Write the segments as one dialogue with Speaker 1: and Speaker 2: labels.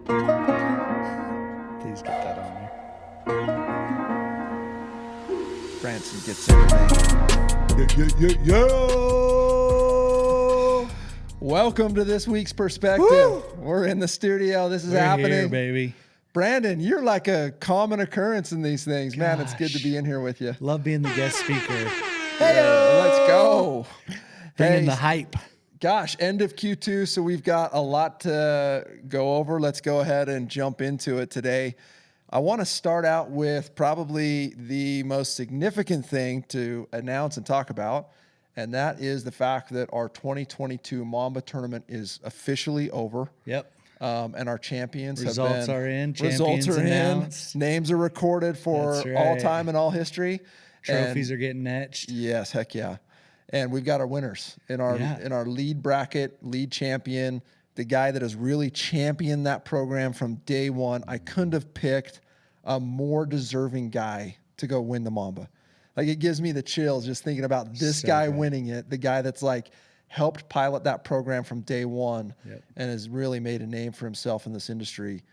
Speaker 1: Please get that on there.
Speaker 2: Branson gets everything. Yo! Welcome to this week's Perspective.
Speaker 1: Woo!
Speaker 2: We're in the studio. This is
Speaker 1: We're
Speaker 2: happening.
Speaker 1: here, baby.
Speaker 2: Brandon, you're like a common occurrence in these things. Man, it's good to
Speaker 1: Gosh.
Speaker 2: be in here with you.
Speaker 1: Love being the guest speaker.
Speaker 2: Let's go.
Speaker 1: Bringing
Speaker 2: Hey,
Speaker 1: the hype.
Speaker 2: Gosh, end of Q2, so we've got a lot to go over. Let's go ahead and jump into it today. I want to start out with probably the most significant thing to announce and talk about, and that is the fact that our 2022 Mamba tournament is officially over.
Speaker 1: Yep.
Speaker 2: And our champions
Speaker 1: Results
Speaker 2: have been
Speaker 1: are in.
Speaker 2: Results
Speaker 1: Champions
Speaker 2: are
Speaker 1: announced.
Speaker 2: in. Names are recorded for
Speaker 1: That's right.
Speaker 2: all time and all history.
Speaker 1: Trophies
Speaker 2: And
Speaker 1: are getting etched.
Speaker 2: yes, heck yeah. And we've got our winners in our lead bracket, lead champion, the guy that has really championed that program from day one. I couldn't have picked a more deserving guy to go win the Mamba. Like, it gives me the chills just thinking about this
Speaker 1: So
Speaker 2: guy
Speaker 1: good.
Speaker 2: winning it, the guy that's like helped pilot that program from day one.
Speaker 1: Yep.
Speaker 2: And has really made a name for himself in this industry.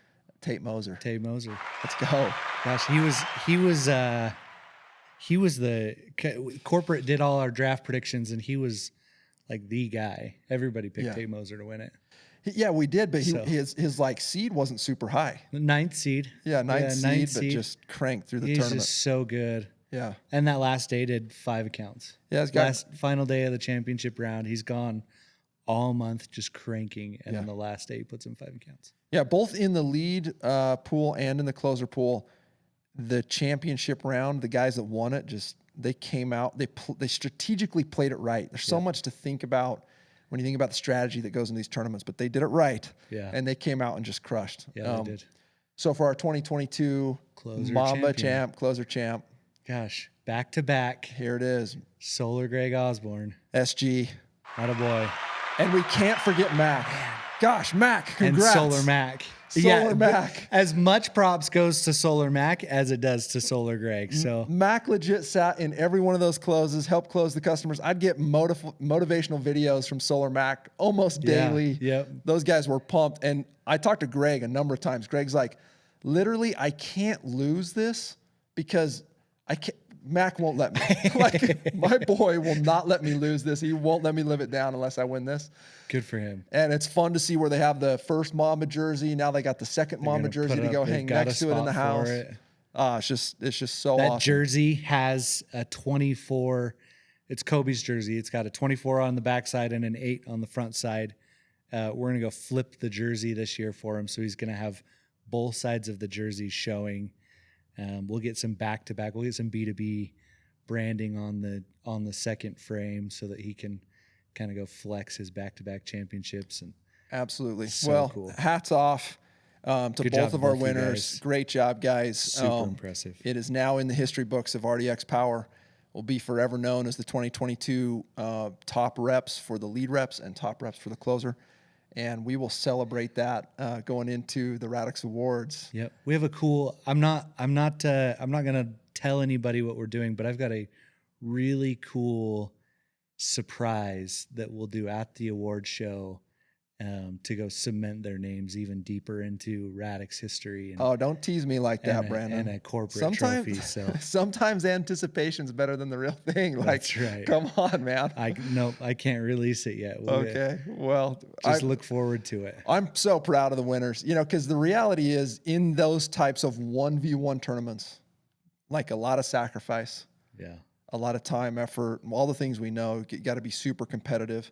Speaker 2: Tate Moser.
Speaker 1: Tate Moser.
Speaker 2: Let's go.
Speaker 1: Gosh, he was the corporate did all our draft predictions, and he was like the guy. Everybody picked
Speaker 2: Yeah.
Speaker 1: Tate Moser to win it.
Speaker 2: Yeah, we did, but
Speaker 1: So-
Speaker 2: his like seed wasn't super high.
Speaker 1: The ninth seed.
Speaker 2: Yeah, ninth seed, but
Speaker 1: seed.
Speaker 2: just cranked through the
Speaker 1: He's
Speaker 2: tournament.
Speaker 1: just so good.
Speaker 2: Yeah.
Speaker 1: And that last day did 5 accounts.
Speaker 2: Yeah, it's got
Speaker 1: Last final day of the championship round, he's gone all month just cranking, and on the last day he puts in 5 accounts.
Speaker 2: Yeah, both in the lead pool and in the closer pool, the championship round, the guys that won it they came out. They strategically played it right. There's so much to think about when you think about the strategy that goes in these tournaments, but they did it right.
Speaker 1: Yeah.
Speaker 2: And they came out and just crushed.
Speaker 1: Yeah, they did.
Speaker 2: So for our 2022
Speaker 1: Closer
Speaker 2: Mamba
Speaker 1: champion.
Speaker 2: closer champ,
Speaker 1: Gosh, back to back,
Speaker 2: here it is,
Speaker 1: Solar Greg Osborne.
Speaker 2: SG,
Speaker 1: Not a boy.
Speaker 2: and we can't forget Mac. Gosh, Mac, congrats.
Speaker 1: And Solar Mac.
Speaker 2: Solar Mac.
Speaker 1: As much props goes to Solar Mac as it does to Solar Greg. So
Speaker 2: Mac legit sat in every one of those closes, helped close the customers. I'd get motivational videos from Solar Mac almost daily.
Speaker 1: Yep.
Speaker 2: Those guys were pumped. And I talked to Greg a number of times. Greg's like, literally, I can't lose this because Mac won't let me. Like, my boy will not let me lose this. He won't let me live it down unless I win this.
Speaker 1: good for him.
Speaker 2: And it's fun to see where they have the first Mamba jersey. Now they got the second Mamba
Speaker 1: gonna
Speaker 2: jersey
Speaker 1: put
Speaker 2: to
Speaker 1: up-
Speaker 2: go
Speaker 1: they've
Speaker 2: hang
Speaker 1: got a
Speaker 2: next to it in the
Speaker 1: spot for
Speaker 2: house.
Speaker 1: it.
Speaker 2: It's just so
Speaker 1: That
Speaker 2: awesome.
Speaker 1: jersey has a 24. It's Kobe's jersey. It's got a 24 on the backside and an 8 on the front side. We're going to go flip the jersey this year for him. So he's going to have both sides of the jersey showing. We'll get some back-to-back. We'll get some B2B branding on the second frame so that he can kind of go flex his back-to-back championships. And
Speaker 2: Absolutely.
Speaker 1: So
Speaker 2: well,
Speaker 1: cool.
Speaker 2: hats off to
Speaker 1: Good
Speaker 2: both
Speaker 1: job,
Speaker 2: of our
Speaker 1: both you
Speaker 2: winners.
Speaker 1: guys.
Speaker 2: Great job, guys.
Speaker 1: super impressive.
Speaker 2: It is now in the history books of RDX Power. Will be forever known as the 2022 top reps for the lead reps and top reps for the closer. And we will celebrate that going into the Radix Awards.
Speaker 1: Yep. We have a cool, I'm not going to tell anybody what we're doing, but I've got a really cool surprise that we'll do at the award show to go cement their names even deeper into Radix history. And,
Speaker 2: Oh, don't tease me like that, Brandon.
Speaker 1: And a corporate trophy. So
Speaker 2: Sometimes anticipation's better than the real thing. Like,
Speaker 1: That's right.
Speaker 2: Come on, man.
Speaker 1: I can't release it yet.
Speaker 2: Okay. Well,
Speaker 1: Just look forward to it.
Speaker 2: I'm so proud of the winners, because the reality is in those types of 1v1 tournaments, like a lot of sacrifice,
Speaker 1: Yeah.
Speaker 2: a lot of time, effort, all the things we know, you got to be super competitive.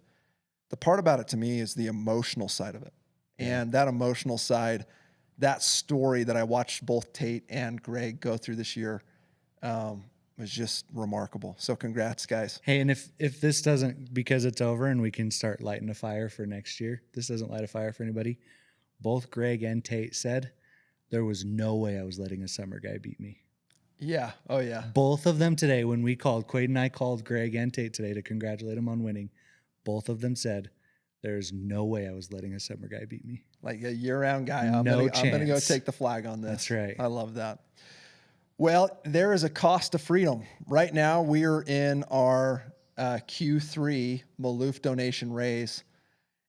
Speaker 2: The part about it to me is the emotional side of it. And that emotional side, that story that I watched both Tate and Greg go through this year was just remarkable. So congrats, guys.
Speaker 1: Hey, and if this doesn't, because it's over and we can start lighting a fire for next year, this doesn't light a fire for anybody. Both Greg and Tate said there was no way I was letting a summer guy beat me.
Speaker 2: Yeah. Oh, yeah.
Speaker 1: Both of them today, when we called, Quaid and I called Greg and Tate today to congratulate him on winning. Both of them said there's no way I was letting a summer guy beat me.
Speaker 2: Like a year-round guy. I'm
Speaker 1: No
Speaker 2: gonna go
Speaker 1: chance.
Speaker 2: take the flag on this.
Speaker 1: That's right.
Speaker 2: I love that. Well, there is a cost to freedom. Right now, we are in our Q3 Maloof donation raise.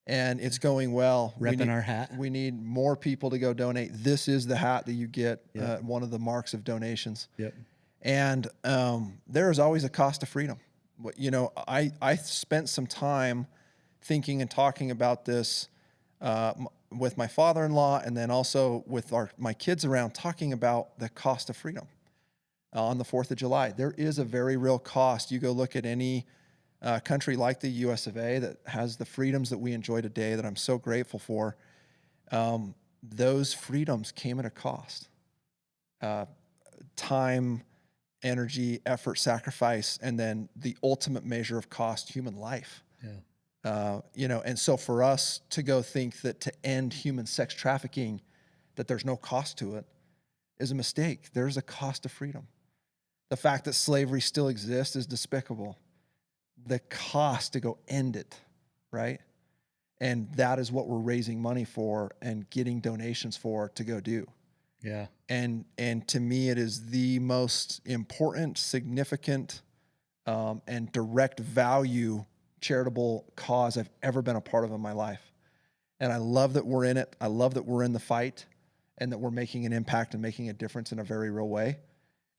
Speaker 2: and it's going well.
Speaker 1: Repping our hat.
Speaker 2: We need more people to go donate. This is the hat that you get,
Speaker 1: Yep.
Speaker 2: one of the marks of donations.
Speaker 1: Yep.
Speaker 2: And there is always a cost to freedom. I spent some time thinking and talking about this with my father-in-law, and then also with my kids around, talking about the cost of freedom on the 4th of July. There is a very real cost. You go look at any country like the US of A that has the freedoms that we enjoy today, that I'm so grateful for. Those freedoms came at a cost. Time, energy, effort, sacrifice, and then the ultimate measure of cost, human life.
Speaker 1: Yeah.
Speaker 2: And so for us to go think that to end human sex trafficking, that there's no cost to it, is a mistake. There's a cost to freedom. The fact that slavery still exists is despicable. The cost to go end it, right? And that is what we're raising money for and getting donations for to go do.
Speaker 1: Yeah.
Speaker 2: And to me, it is the most important, significant, and direct value charitable cause I've ever been a part of in my life. And I love that we're in it. I love that we're in the fight and that we're making an impact and making a difference in a very real way.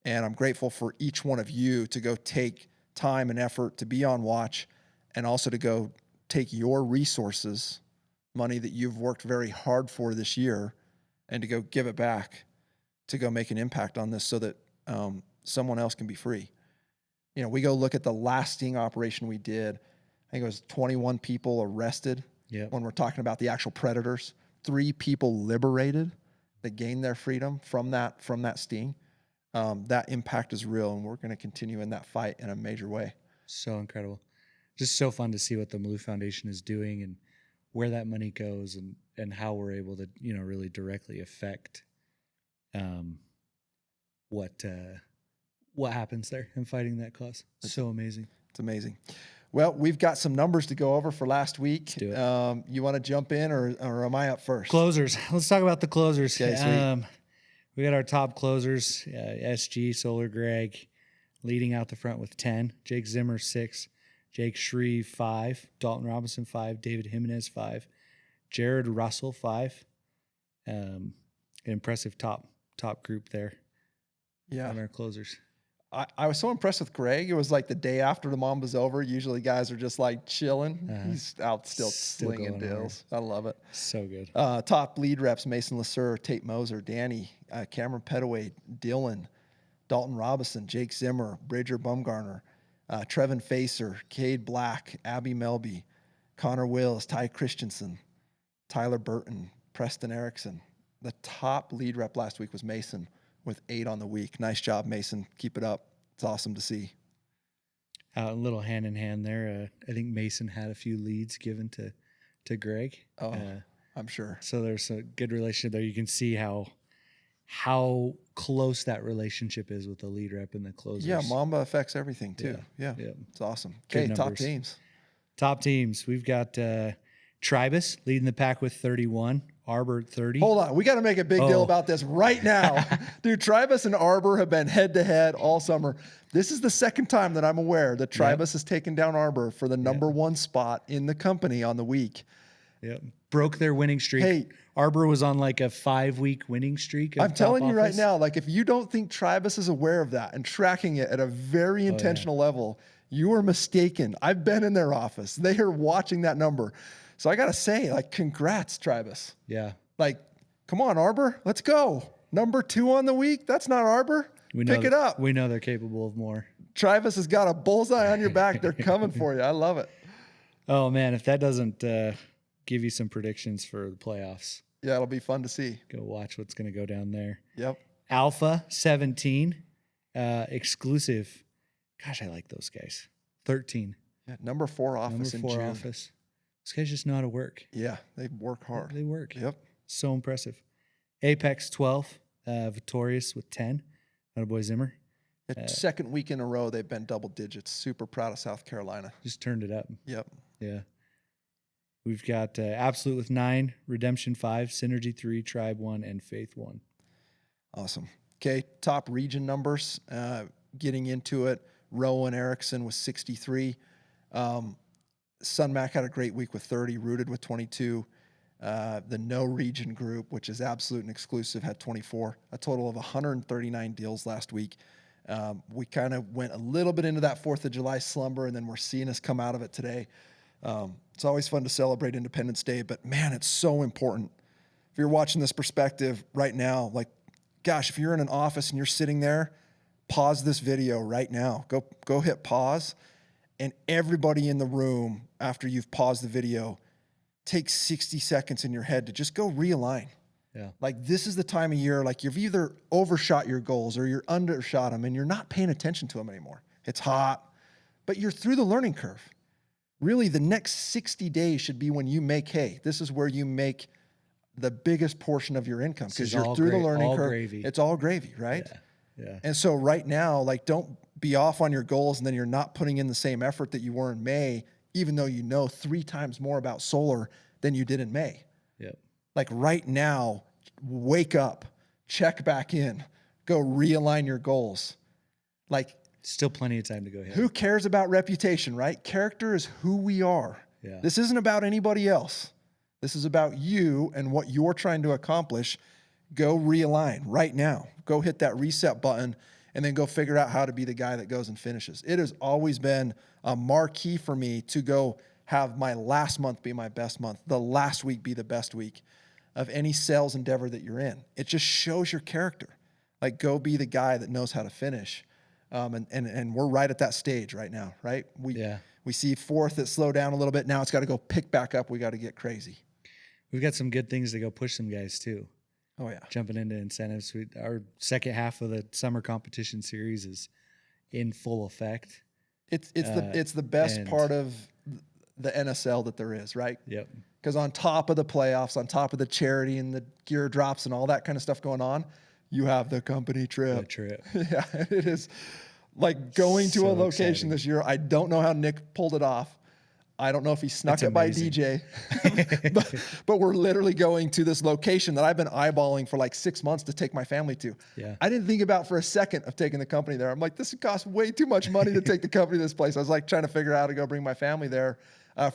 Speaker 2: And I'm grateful for each one of you to go take time and effort to be on watch, and also to go take your resources, money that you've worked very hard for this year, and to go give it back, to go make an impact on this so that someone else can be free. We go look at the last sting operation we did. I think it was 21 people arrested.
Speaker 1: Yep.
Speaker 2: When we're talking about the actual predators, 3 people liberated that gained their freedom from that sting. That impact is real, and we're going to continue in that fight in a major way.
Speaker 1: So incredible. Just so fun to see what the Malou Foundation is doing and where that money goes, and how we're able to, really directly affect what happens there in fighting that cause. So amazing.
Speaker 2: It's amazing. Well, we've got some numbers to go over for last week.
Speaker 1: Let's do it.
Speaker 2: You want to jump in, or am I up first?
Speaker 1: Closers. Let's talk about the closers.
Speaker 2: Okay, sweet.
Speaker 1: We got our top closers, SG, Solar Greg, leading out the front with 10. Jake Zimmer, 6. Jake Shreve, 5. Dalton Robinson, 5. David Jimenez, 5. Jared Russell, 5. An impressive top group there on our closers.
Speaker 2: I was so impressed with Greg. It was like the day after the Mamba's over. Usually guys are just like chilling. He's out still slinging deals. I love it.
Speaker 1: So good.
Speaker 2: Top lead reps: Mason Lasser, Tate Moser, Danny, Cameron Petaway, Dylan, Dalton Robinson, Jake Zimmer, Bridger Bumgarner, Trevin Facer, Cade Black, Abby Melby, Connor Wills, Ty Christensen, Tyler Burton, Preston Erickson. The top lead rep last week was Mason with 8 on the week. Nice job, Mason. Keep it up. It's awesome to see.
Speaker 1: A little hand in hand there. I think Mason had a few leads given to Greg.
Speaker 2: I'm sure.
Speaker 1: So there's a good relationship there. You can see how close that relationship is with the lead rep and the closers.
Speaker 2: Yeah, Mamba affects everything too. Yeah. It's awesome. Okay, top teams. Top
Speaker 1: teams. We've got Tribus leading the pack with 31. Arbor at 30.
Speaker 2: Hold on. We got to make a big deal about this right now. Dude, Tribus and Arbor have been head-to-head all summer. This is the second time that I'm aware that Tribus has taken down Arbor for the number 1 spot in the company on the week.
Speaker 1: Yep. Broke their winning streak.
Speaker 2: Hey,
Speaker 1: Arbor was on like a 5-week winning streak.
Speaker 2: I'm telling you right now, like if you don't think Tribus is aware of that and tracking it at a very intentional level, you are mistaken. I've been in their office. They are watching that number. So I got to say, like, congrats, Tribus.
Speaker 1: Yeah.
Speaker 2: Like, come on, Arbor. Let's go. Number 2 on the week. That's not Arbor. Pick it up.
Speaker 1: We know they're capable of more.
Speaker 2: Tribus has got a bullseye on your back. They're coming for you. I love it.
Speaker 1: Oh, man. If that doesn't give you some predictions for the playoffs.
Speaker 2: Yeah, it'll be fun to see.
Speaker 1: Go watch what's going to go down there.
Speaker 2: Yep.
Speaker 1: Alpha, 17. Exclusive. Gosh, I like those guys. 13.
Speaker 2: Yeah, number 4 office in June.
Speaker 1: Office. These guys just know how to work.
Speaker 2: Yeah, they work hard.
Speaker 1: They work.
Speaker 2: Yep.
Speaker 1: So impressive. Apex, 12. Victorious with 10. Attaboy Zimmer.
Speaker 2: Second week in a row, they've been double digits. Super proud of South Carolina.
Speaker 1: Just turned it up.
Speaker 2: Yep.
Speaker 1: Yeah. We've got Absolute with 9, Redemption 5, Synergy 3, Tribe 1, and Faith 1.
Speaker 2: Awesome. Okay, top region numbers. Getting into it, Rowan Erickson with 63. SunMac had a great week with 30, Rooted with 22. The No Region Group, which is absolute and exclusive, had 24. A total of 139 deals last week. We kind of went a little bit into that 4th of July slumber, and then we're seeing us come out of it today. It's always fun to celebrate Independence Day, but man, it's so important. If you're watching this perspective right now, like, gosh, if you're in an office and you're sitting there, pause this video right now. Go hit pause, and everybody in the room, after you've paused the video, take 60 seconds in your head to just go realign.
Speaker 1: Yeah.
Speaker 2: Like, this is the time of year, like, you've either overshot your goals or you're undershot them, and you're not paying attention to them anymore. It's hot, but you're through the learning curve. Really, the next 60 days should be when you make hay. This is where you make the biggest portion of your income, because you're through the learning curve.
Speaker 1: Gravy.
Speaker 2: It's all gravy, right?
Speaker 1: Yeah.
Speaker 2: And so right now, like, don't be off on your goals and then you're not putting in the same effort that you were in May, even though you know 3 times more about solar than you did in May.
Speaker 1: Yep.
Speaker 2: Like, right now, wake up, check back in, go realign your goals. Like,
Speaker 1: Still plenty of time to go ahead.
Speaker 2: who cares about reputation, right? Character is who we are.
Speaker 1: Yeah.
Speaker 2: This isn't about anybody else. This is about you and what you're trying to accomplish. Go realign right now. Go hit that reset button and then go figure out how to be the guy that goes and finishes. It has always been a marquee for me to go have my last month be my best month, the last week be the best week of any sales endeavor that you're in. It just shows your character. Like, go be the guy that knows how to finish. And we're right at that stage right now, right? We see 4th that slow down a little bit. Now it's got to go pick back up. We got to get crazy.
Speaker 1: We've got some good things to go push some guys too.
Speaker 2: Oh yeah.
Speaker 1: Jumping into incentives. Our second half of the summer competition series is in full effect.
Speaker 2: It's the best part of the NSL that there is, right?
Speaker 1: Yep.
Speaker 2: Because on top of the playoffs, on top of the charity and the gear drops and all that kind of stuff going on, you have the company trip.
Speaker 1: The trip.
Speaker 2: Yeah, it is like going to
Speaker 1: So
Speaker 2: a location
Speaker 1: exciting.
Speaker 2: this year. I don't know how Nick pulled it off. I don't know if he snuck
Speaker 1: It's
Speaker 2: it by
Speaker 1: amazing.
Speaker 2: DJ, but we're literally going to this location that I've been eyeballing for like 6 months to take my family to.
Speaker 1: Yeah.
Speaker 2: I didn't think about for a second of taking the company there. I'm like, this would cost way too much money to take the company to this place. I was like trying to figure out how to go bring my family there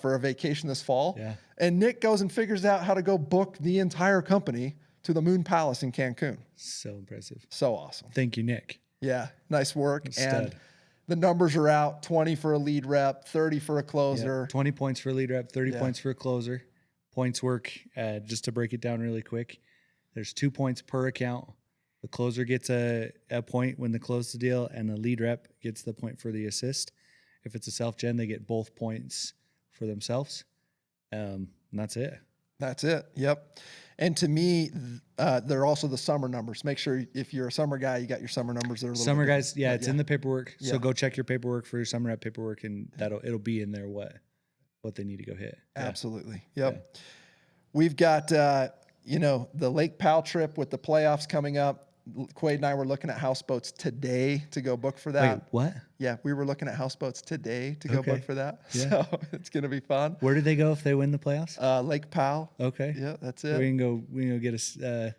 Speaker 2: for a vacation this fall.
Speaker 1: Yeah.
Speaker 2: And Nick goes and figures out how to go book the entire company to the Moon Palace in Cancun.
Speaker 1: So impressive.
Speaker 2: So awesome.
Speaker 1: Thank you, Nick.
Speaker 2: Yeah, nice work.
Speaker 1: Stud.
Speaker 2: And the numbers are out: 20 for a lead rep, 30 for a closer.
Speaker 1: 20 points for a lead rep, 30
Speaker 2: Yeah.
Speaker 1: points for a closer. Points work, just to break it down really quick, there's 2 points per account. The closer gets a point when they close the deal, and the lead rep gets the point for the assist. If it's a self-gen, they get both points for themselves. And that's it.
Speaker 2: That's it. Yep. And to me, they're also the summer numbers. Make sure if you're a summer guy, you got your summer numbers. They're a little
Speaker 1: Summer
Speaker 2: bit
Speaker 1: guys, yeah,
Speaker 2: different.
Speaker 1: it's in the paperwork.
Speaker 2: Yeah.
Speaker 1: So go check your paperwork for your summer rep paperwork, and it'll be in there what they need to go hit. Yeah.
Speaker 2: Absolutely. Yep. We've got the Lake Powell trip with the playoffs coming up. Quaid and I were looking at houseboats today to go book for that.
Speaker 1: Wait, what?
Speaker 2: Yeah, we were looking at houseboats today to go
Speaker 1: Okay.
Speaker 2: book for that.
Speaker 1: Yeah.
Speaker 2: So it's gonna be fun.
Speaker 1: Where do they go if they win the playoffs?
Speaker 2: Lake Powell.
Speaker 1: Okay.
Speaker 2: Yeah, that's
Speaker 1: We
Speaker 2: it.
Speaker 1: can go get a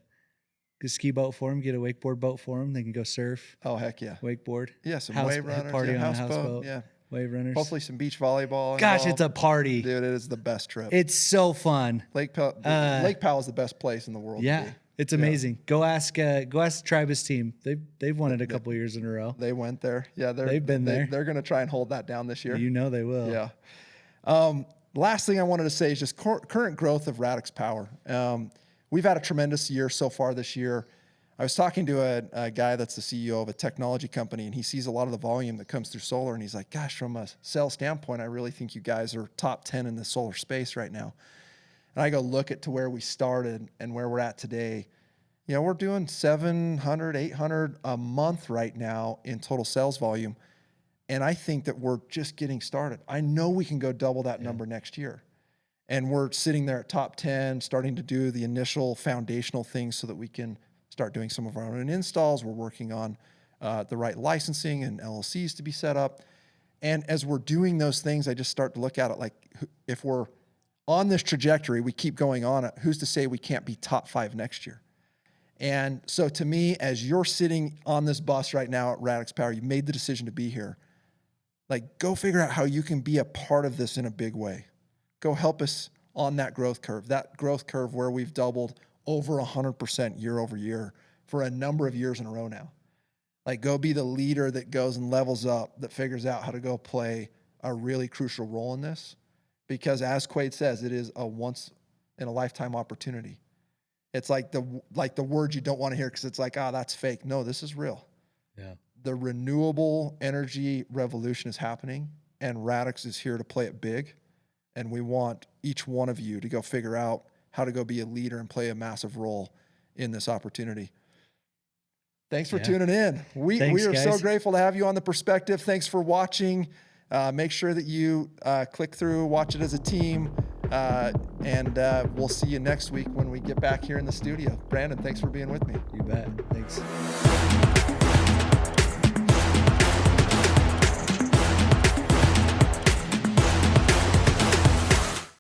Speaker 1: ski boat for them, get a wakeboard boat for them. They can go surf,
Speaker 2: Oh heck yeah.
Speaker 1: wakeboard.
Speaker 2: Yeah, some
Speaker 1: House-
Speaker 2: wave runners.
Speaker 1: party
Speaker 2: yeah,
Speaker 1: on a houseboat.
Speaker 2: Yeah.
Speaker 1: Wave runners.
Speaker 2: Hopefully some beach volleyball.
Speaker 1: Gosh,
Speaker 2: involved.
Speaker 1: it's a party.
Speaker 2: Dude, it is the best trip.
Speaker 1: It's so fun.
Speaker 2: Lake Powell is the best place in the world. to
Speaker 1: Yeah,
Speaker 2: be.
Speaker 1: it's amazing. Go ask Tribus team. They've won it a couple years in a row.
Speaker 2: They went there. Yeah,
Speaker 1: They've been there.
Speaker 2: They're going to try and hold that down this year.
Speaker 1: You know they will.
Speaker 2: Yeah. Last thing I wanted to say is just current growth of Radix Power. We've had a tremendous year so far this year. I was talking to a guy that's the CEO of a technology company, and he sees a lot of the volume that comes through solar, and he's like, gosh, from a sales standpoint, I really think you guys are top 10 in the solar space right now. And I go look at to where we started and where we're at today. You know, we're doing 700, 800 a month right now in total sales volume. And I think that we're just getting started. I know we can go double that number next year. And we're sitting there at top 10, starting to do the initial foundational things so that we can start doing some of our own installs. We're working on the right licensing and LLCs to be set up. And as we're doing those things, I just start to look at it like, if we're on this trajectory, we keep going on it, who's to say we can't be top 5 next year? And so to me, as you're sitting on this bus right now at Radix Power, you made the decision to be here. Like, go figure out how you can be a part of this in a big way. Go help us on that growth curve where we've doubled over 100% year over year for a number of years in a row now. Like, go be the leader that goes and levels up, that figures out how to go play a really crucial role in this. Because as Quade says, it is a once in a lifetime opportunity. It's like the word you don't want to hear because it's like, that's fake. No, this is real.
Speaker 1: Yeah.
Speaker 2: The renewable energy revolution is happening, and Radix is here to play it big. And we want each one of you to go figure out how to go be a leader and play a massive role in this opportunity. Thanks for tuning in. We are so grateful to have you on The Perspective. Thanks for watching. Make sure that you click through, watch it as a team, and we'll see you next week when we get back here in the studio. Brandon, thanks for being with me.
Speaker 1: You bet. Thanks.